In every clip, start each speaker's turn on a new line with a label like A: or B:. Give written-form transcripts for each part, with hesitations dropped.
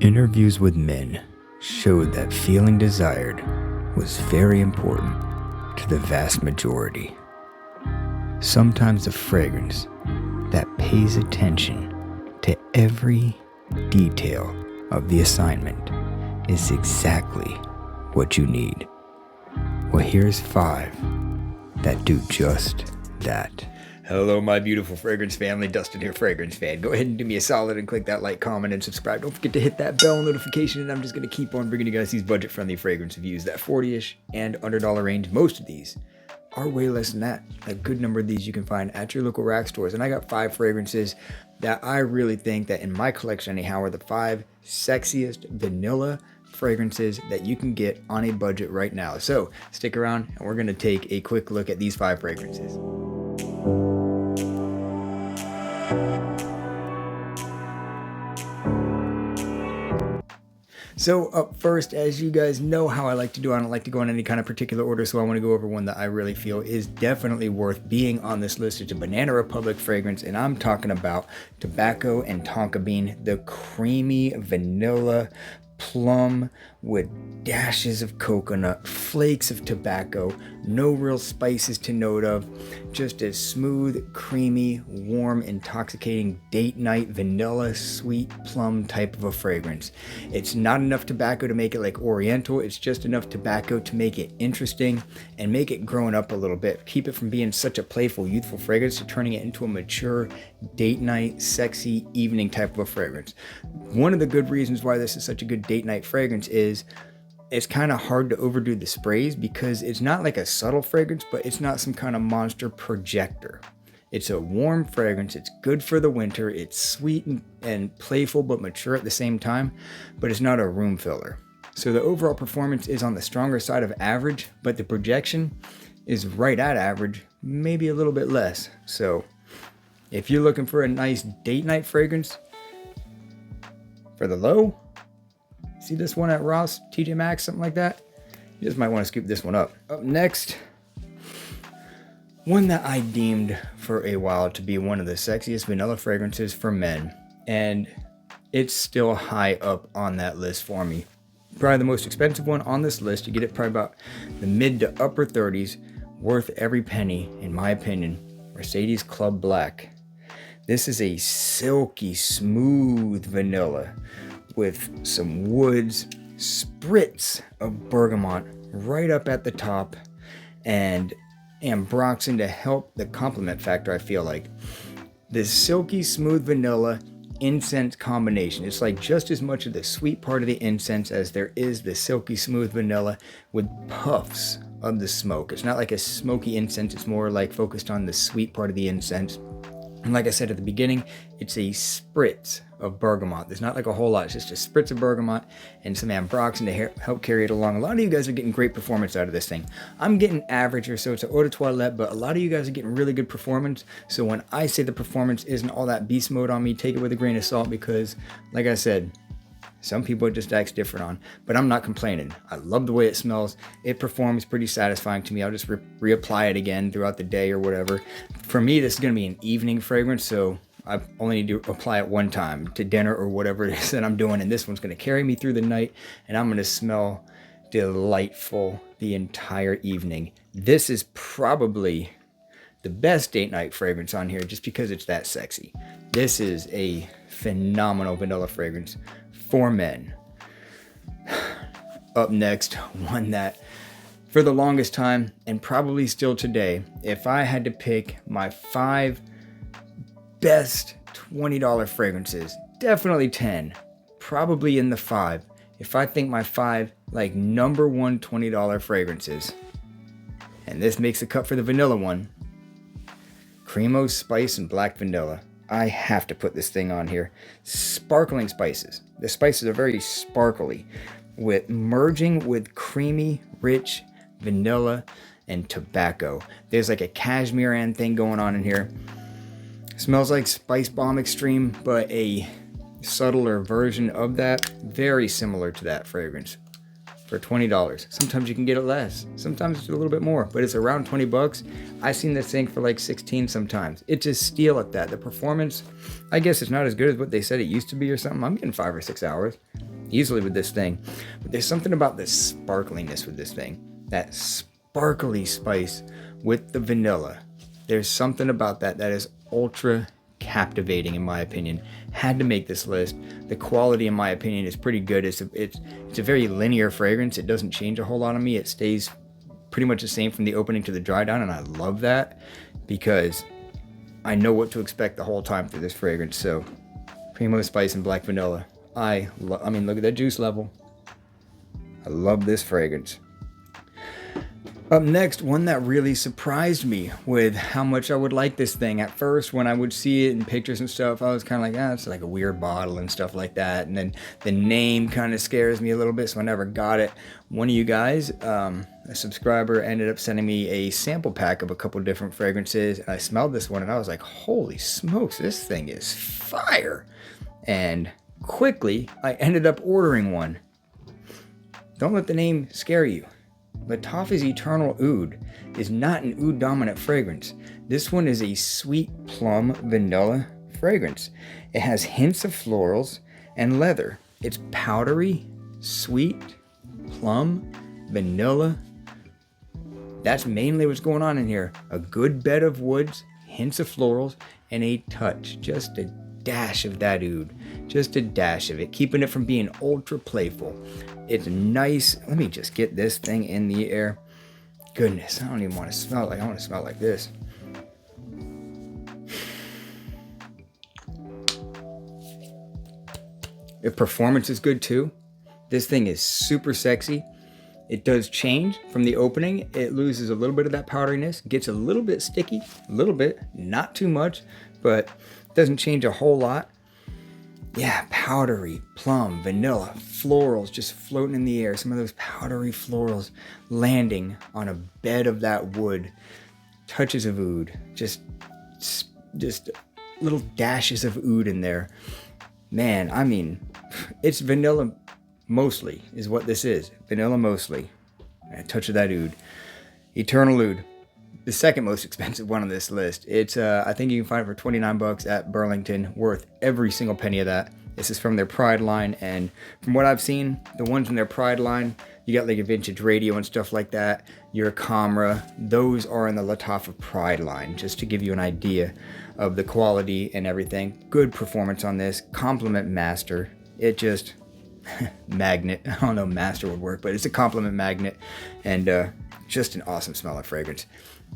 A: Interviews with men showed that feeling desired was very important to the vast majority. Sometimes the fragrance that pays attention to every detail of the assignment is exactly what you need. Well, here's 5 that do just that. Hello, my beautiful fragrance family. Dustin here, fragrance fan. Go ahead and do me a solid and click that like, comment, and subscribe. Don't forget to hit that bell notification, and I'm just going to keep on bringing you guys these budget-friendly fragrance reviews, that 40-ish and under $1 range. Most of these are way less than that. A good number of these you can find at your local rack stores. And I got 5 fragrances that I really think that in my collection anyhow are the 5 sexiest vanilla fragrances that you can get on a budget right now. So stick around and we're going to take a quick look at these 5 fragrances. So up first, as you guys know how I like to do, I don't like to go in any kind of particular order, so I want to go over one that I really feel is definitely worth being on this list. It's a Banana Republic fragrance, and I'm talking about Tobacco and Tonka Bean, the creamy vanilla plum with dashes of coconut, flakes of tobacco, no real spices to note of, just a smooth, creamy, warm, intoxicating date night vanilla sweet plum type of a fragrance. It's not enough tobacco to make it like oriental, it's just enough tobacco to make it interesting and make it growing up a little bit. Keep it from being such a playful, youthful fragrance to turning it into a mature date night, sexy evening type of a fragrance. One of the good reasons why this is such a good date night fragrance is it's kind of hard to overdo the sprays because it's not like a subtle fragrance, but it's not some kind of monster projector. It's a warm fragrance. It's good for the winter. It's sweet and playful, but mature at the same time, but it's not a room filler. So the overall performance is on the stronger side of average, but the projection is right at average, maybe a little bit less. So if you're looking for a nice date night fragrance for the low, see this one at Ross, TJ Maxx, something like that? You just might want to scoop this one up. Up next, one that I deemed for a while to be one of the sexiest vanilla fragrances for men, and it's still high up on that list for me. Probably the most expensive one on this list. You get it probably about the mid to upper 30s, worth every penny, in my opinion. Mercedes Club Black. This is a silky, smooth vanilla with some woods, spritz of bergamot right up at the top, and ambroxan to help the complement factor, I feel like. This silky, smooth vanilla incense combination. It's like just as much of the sweet part of the incense as there is the silky, smooth vanilla with puffs of the smoke. It's not like a smoky incense. It's more like focused on the sweet part of the incense. And like I said at the beginning, it's a spritz of bergamot. There's not like a whole lot. It's just a spritz of bergamot and some ambroxan to help carry it along. A lot of you guys are getting great performance out of this thing. I'm getting average or so. It's an eau de toilette, but a lot of you guys are getting really good performance. So when I say the performance isn't all that beast mode on me, take it with a grain of salt because, like I said, some people it just acts different on, but I'm not complaining. I love the way it smells. It performs pretty satisfying to me. I'll just reapply it again throughout the day or whatever. For me, this is going to be an evening fragrance, so I only need to apply it one time to dinner or whatever it is that I'm doing, and this one's going to carry me through the night, and I'm going to smell delightful the entire evening. This is probably the best date night fragrance on here just because it's that sexy. This is a phenomenal vanilla fragrance for men. Up next, one that for the longest time and probably still today, if I had to pick my 5 best $20 fragrances, definitely 10, probably in the 5. If I think my 5 like number one $20 fragrances, and this makes the cut for the vanilla one, Creo Spice and Black Vanilla. I have to put this thing on here. Sparkling spices. The spices are very sparkly, with merging with creamy, rich vanilla and tobacco. There's like a cashmere thing going on in here. Smells like Spice Bomb Extreme, but a subtler version of that. Very similar to that fragrance. for $20. Sometimes you can get it less. Sometimes it's a little bit more, but it's around 20 bucks. I've seen this thing for like 16 sometimes. It's a steal at that. The performance, I guess it's not as good as what they said it used to be or something. I'm getting 5 or 6 hours easily with this thing. But there's something about the sparkliness with this thing. That sparkly spice with the vanilla. There's something about that is ultra captivating in my opinion. Had to make this list. The quality in my opinion is pretty good. It's a very linear fragrance. It doesn't change a whole lot on me. It stays pretty much the same from the opening to the dry down, and I love that because I know what to expect the whole time through this fragrance. So Primo Spice and Black Vanilla. I mean, look at that juice level. I love this fragrance. Up next, one that really surprised me with how much I would like this thing. At first, when I would see it in pictures and stuff, I was kind of like, it's like a weird bottle and stuff like that. And then the name kind of scares me a little bit, so I never got it. One of you guys, a subscriber, ended up sending me a sample pack of a couple different fragrances. And I smelled this one and I was like, holy smokes, this thing is fire. And quickly, I ended up ordering one. Don't let the name scare you. Lattafa's Eternal Oud is not an oud dominant fragrance. This one is a sweet plum vanilla fragrance. It has hints of florals and leather. It's powdery, sweet, plum, vanilla. That's mainly what's going on in here. A good bed of woods, hints of florals, and a touch, just a dash of that oud. Just a dash of it, keeping it from being ultra playful. It's nice. Let me just get this thing in the air. Goodness, I don't even want to smell it like I want to smell like this. The performance is good too. This thing is super sexy. It does change from the opening. It loses a little bit of that powderiness, gets a little bit sticky, a little bit, not too much, but doesn't change a whole lot. Yeah, powdery, plum, vanilla, florals just floating in the air. Some of those powdery florals landing on a bed of that wood. Touches of oud. Just little dashes of oud in there. Man, I mean, it's vanilla mostly is what this is. Vanilla mostly. A touch of that oud. Eternal Oud. The second most expensive one on this list. It's I think you can find it for 29 bucks at Burlington. Worth every single penny of that. This is from their Pride line, and from what I've seen, the ones in their Pride line, you got like a vintage radio and stuff like that. Your camera, those are in the Lattafa Pride line, just to give you an idea of the quality and everything. Good performance on this. Compliment master. It just magnet. I don't know if master would work, but it's a compliment magnet, and just an awesome smelling fragrance.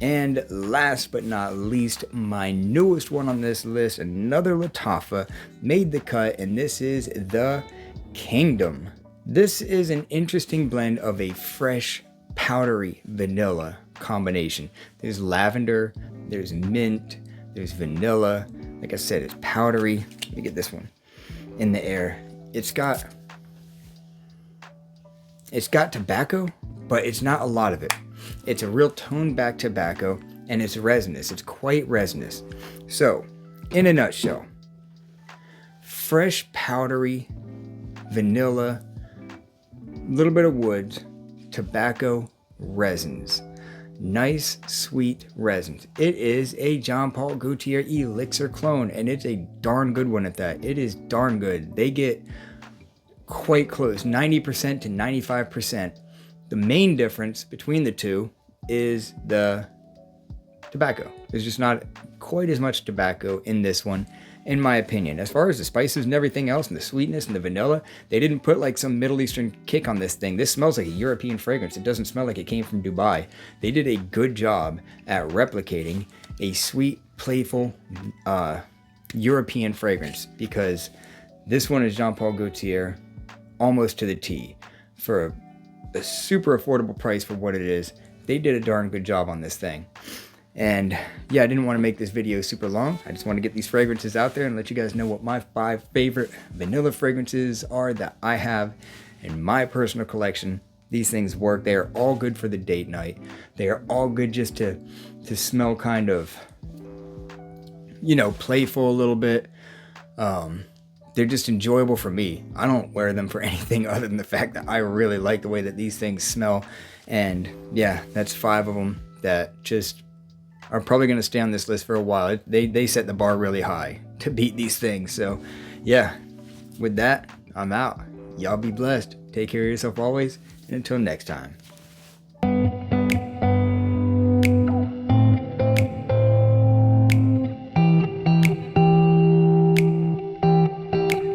A: And last but not least, my newest one on this list, another Lattafa, made the cut, and this is the Kingdom. This is an interesting blend of a fresh, powdery vanilla combination. There's lavender, there's mint, there's vanilla. Like I said, it's powdery. Let me get this one in the air. It's got tobacco, but it's not a lot of it. It's a real toned back tobacco, and it's resinous. It's quite resinous. So, in a nutshell, fresh, powdery, vanilla, little bit of woods, tobacco, resins. Nice, sweet resins. It is a Jean Paul Gaultier Elixir clone, and it's a darn good one at that. It is darn good. They get quite close, 90% to 95%. The main difference between the two is the tobacco. There's just not quite as much tobacco in this one, in my opinion. As far as the spices and everything else, and the sweetness and the vanilla, they didn't put like some Middle Eastern kick on this thing. This smells like a European fragrance. It doesn't smell like it came from Dubai. They did a good job at replicating a sweet, playful European fragrance, because this one is Jean Paul Gaultier almost to the T for a super affordable price for what it is. They did a darn good job on this thing. And yeah, I didn't want to make this video super long. I just want to get these fragrances out there and let you guys know what my 5 favorite vanilla fragrances are that I have in my personal collection. These things work. They are all good for the date night. They are all good just to smell kind of, you know, playful a little bit. they're just enjoyable for me. I don't wear them for anything other than the fact that I really like the way that these things smell. And yeah, that's 5 of them that just are probably going to stay on this list for a while. They set the bar really high to beat these things. So yeah, with that, I'm out. Y'all be blessed. Take care of yourself always. And until next time.